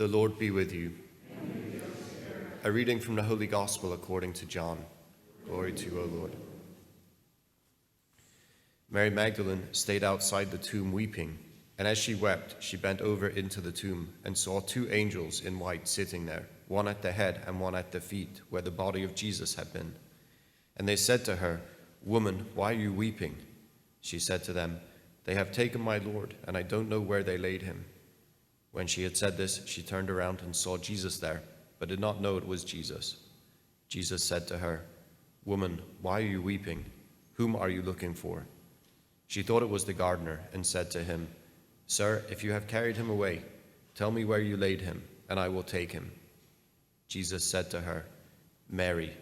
The Lord be with you. A reading from the Holy Gospel according to John. Glory to you, O Lord. Mary Magdalene stayed outside the tomb weeping, and as she wept, she bent over into the tomb and saw two angels in white sitting there, one at the head and one at the feet, where the body of Jesus had been. And they said to her, "Woman, why are you weeping?" She said to them, "They have taken my Lord, and I don't know where they laid him." When she had said this, she turned around and saw Jesus there, but did not know it was Jesus. Jesus said to her, "Woman, why are you weeping? Whom are you looking for?" She thought it was the gardener and said to him, "Sir, if you have carried him away, tell me where you laid him, and I will take him." Jesus said to her, "Mary."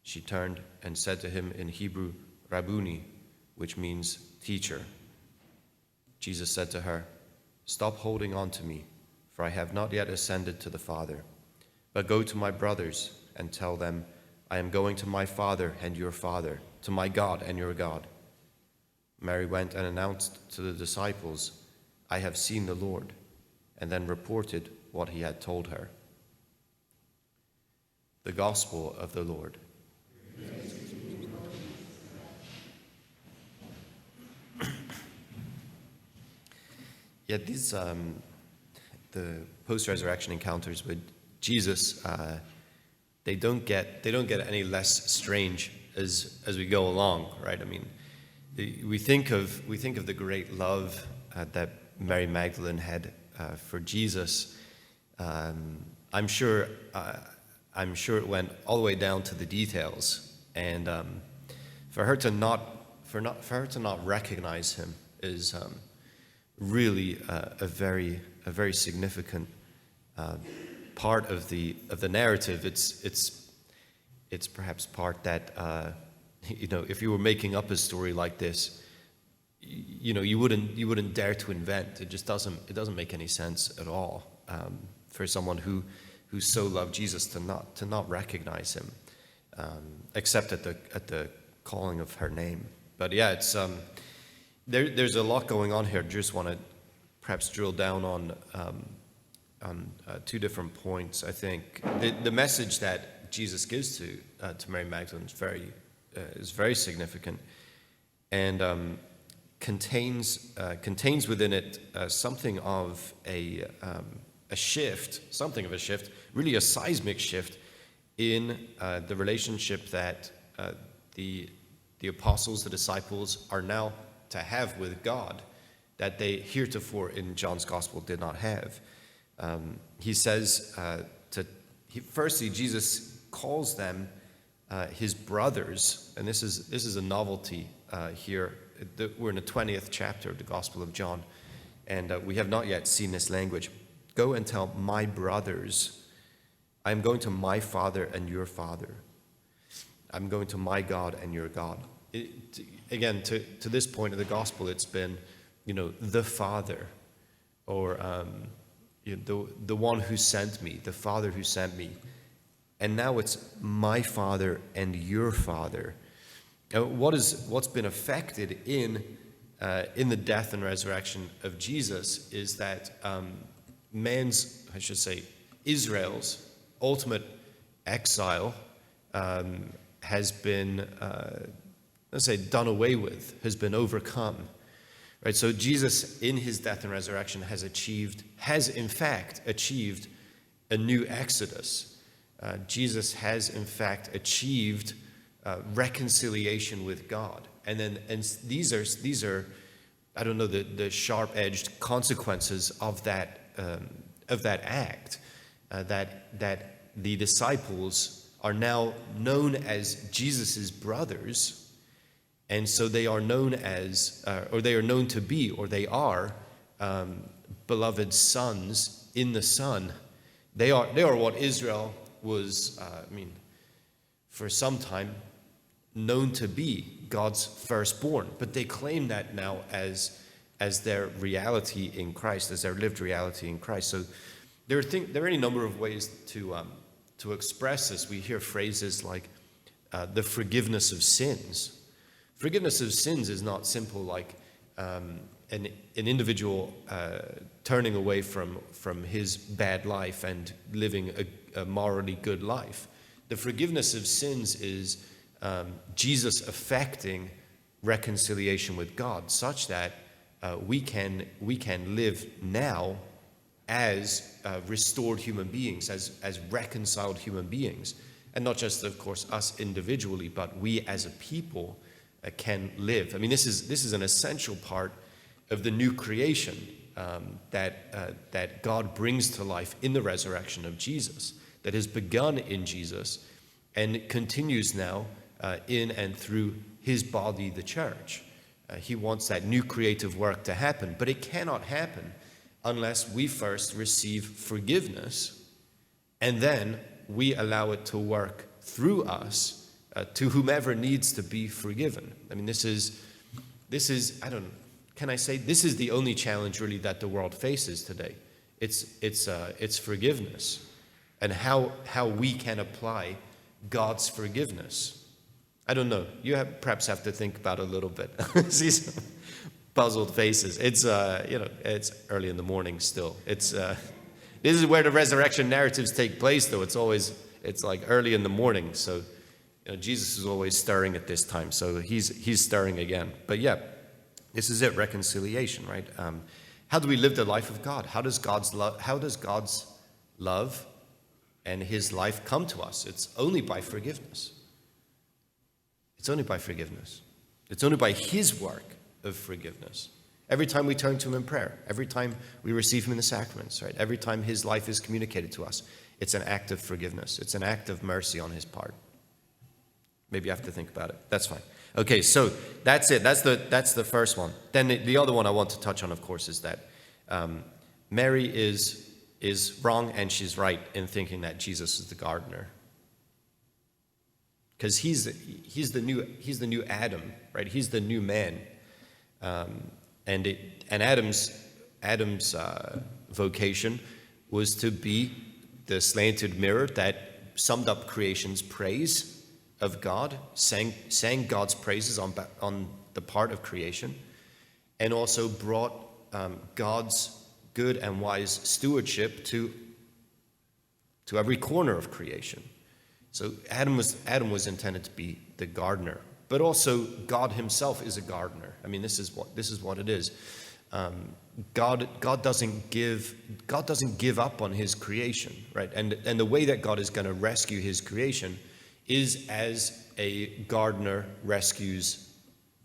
She turned and said to him in Hebrew, "Rabboni," which means teacher. Jesus said to her, "Stop holding on to me, for I have not yet ascended to the Father. But go to my brothers and tell them, I am going to my Father and your Father, to my God and your God." Mary went and announced to the disciples, "I have seen the Lord," and then reported what he had told her. The Gospel of the Lord. Yeah, these the post-resurrection encounters with Jesus, they don't get any less strange as we go along, right? I mean, we think of the great love that Mary Magdalene had for Jesus. I'm sure it went all the way down to the details, and for her to not recognize him is really a very significant part of the narrative. It's perhaps part that if you were making up a story like this, you wouldn't dare to invent. It just doesn't make any sense at all for someone who so loved Jesus to not recognize him, except at the calling of her name. But yeah, it's there's a lot going on here. Just want to perhaps drill down on two different points. I think the message that Jesus gives to Mary Magdalene is very significant, and contains within it something of a shift, really a seismic shift in the relationship that the apostles, the disciples, are now to have with God, that they heretofore in John's Gospel did not have. He says firstly, Jesus calls them his brothers, and this is a novelty here. We're in the 20th chapter of the Gospel of John, and we have not yet seen this language. "Go and tell my brothers, I am going to my Father and your Father. I'm going to my God and your God." Again, to this point of the Gospel, it's been, the Father, or the one who sent me, the Father who sent me. And now it's my Father and your Father. What's been affected in the death and resurrection of Jesus is that Israel's ultimate exile has been done away with, has been overcome. Right? So Jesus, in his death and resurrection, has in fact achieved a new exodus. Jesus has in fact achieved reconciliation with God, and these are I don't know, the sharp-edged consequences of that act, that the disciples are now known as Jesus's brothers. And so they are known as, or they are known to be, or they are beloved sons in the Son. They are what Israel was, for some time, known to be, God's firstborn. But they claim that now as their reality in Christ, as their lived reality in Christ. So there are any number of ways to express this. We hear phrases like the forgiveness of sins. Forgiveness of sins is not simple like an individual turning away from his bad life and living a morally good life. The forgiveness of sins is Jesus effecting reconciliation with God, such that we can live now as restored human beings, as reconciled human beings, and not just, of course, us individually, but we as a people can live. I mean, this is an essential part of the new creation that God brings to life in the resurrection of Jesus, that has begun in Jesus and continues now in and through his body, the church. He wants that new creative work to happen, but it cannot happen unless we first receive forgiveness and then we allow it to work through us to whomever needs to be forgiven. I mean, this is I don't know, can I say this is the only challenge really that the world faces today? It's forgiveness and how we can apply God's forgivenness. I don't know. You perhaps have to think about it a little bit. See some puzzled faces. It's it's early in the morning still. It's this is where the resurrection narratives take place, though. It's like early in the morning. So Jesus is always stirring at this time. So he's stirring again. But yeah, this is it. Reconciliation, right? How do we live the life of God? How does God's love and his life come to us? It's only by forgiveness. It's only by forgiveness. It's only by his work of forgiveness. Every time we turn to him in prayer, every time we receive him in the sacraments, right? Every time his life is communicated to us, it's an act of forgiveness. It's an act of mercy on his part. Maybe you have to think about it. That's fine. Okay, so that's it. That's the first one. Then the other one I want to touch on, of course, is that Mary is wrong and she's right in thinking that Jesus is the gardener. Because he's the new Adam, right? He's the new man, and Adam's vocation was to be the slanted mirror that summed up creation's praise of God, sang God's praises on the part of creation, and also brought God's good and wise stewardship to every corner of creation. So Adam was intended to be the gardener, but also God himself is a gardener. I mean, this is what it is. God doesn't give up on his creation, right? And the way that God is going to rescue his creation is as a gardener rescues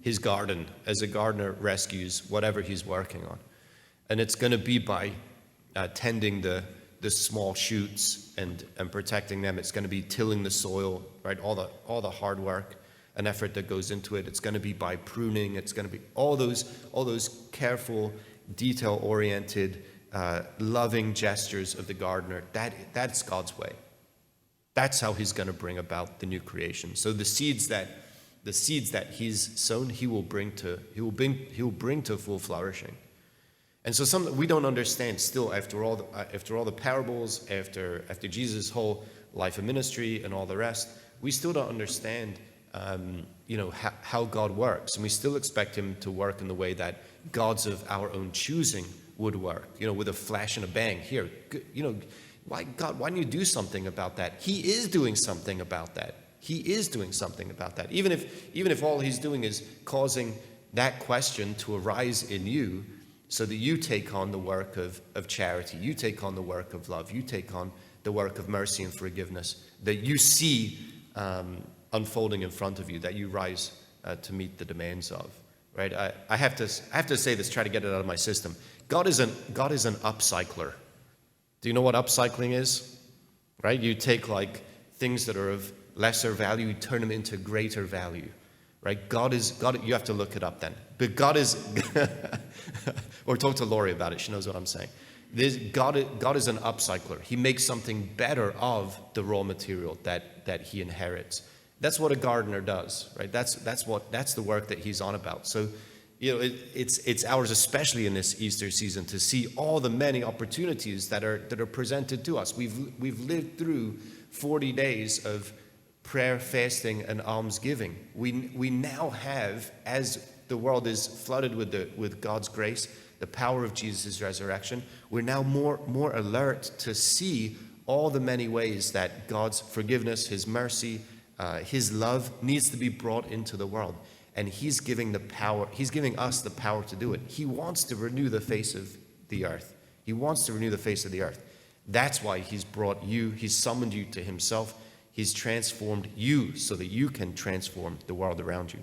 his garden, as a gardener rescues whatever he's working on, and it's going to be by tending the small shoots and protecting them. It's going to be tilling the soil, right? All the hard work and effort that goes into it. It's going to be by pruning. It's going to be all those careful, detail-oriented, loving gestures of the gardener. That's God's way. That's how he's going to bring about the new creation. So the seeds that he's sown, he will bring to full flourishing. And so something we don't understand still after all the parables, after Jesus' whole life and ministry and all the rest, we still don't understand how God works, and we still expect him to work in the way that gods of our own choosing would work, with a flash and a bang. Here, why God? Why don't you do something about that? He is doing something about that. He is doing something about that. Even if all he's doing is causing that question to arise in you, so that you take on the work of charity, you take on the work of love, you take on the work of mercy and forgiveness that you see unfolding in front of you, that you rise to meet the demands of. Right? I have to say this, try to get it out of my system. God is an upcycler. Do you know what upcycling is? Right? You take like things that are of lesser value, you turn them into greater value. Right? God, you have to look it up then. But God is, or talk to Lori about it, she knows what I'm saying. God is an upcycler. He makes something better of the raw material that he inherits. That's what a gardener does, right? That's the work that he's on about. So, it's ours, especially in this Easter season, to see all the many opportunities that are presented to us. We've lived through 40 days of prayer, fasting, and almsgiving. We now have, as the world is flooded with God's grace, the power of Jesus' resurrection, we're now more alert to see all the many ways that God's forgiveness, his mercy, his love needs to be brought into the world. And he's giving us the power to do it. He wants to renew the face of the earth. He wants to renew the face of the earth. That's why he's summoned you to himself. He's transformed you so that you can transform the world around you.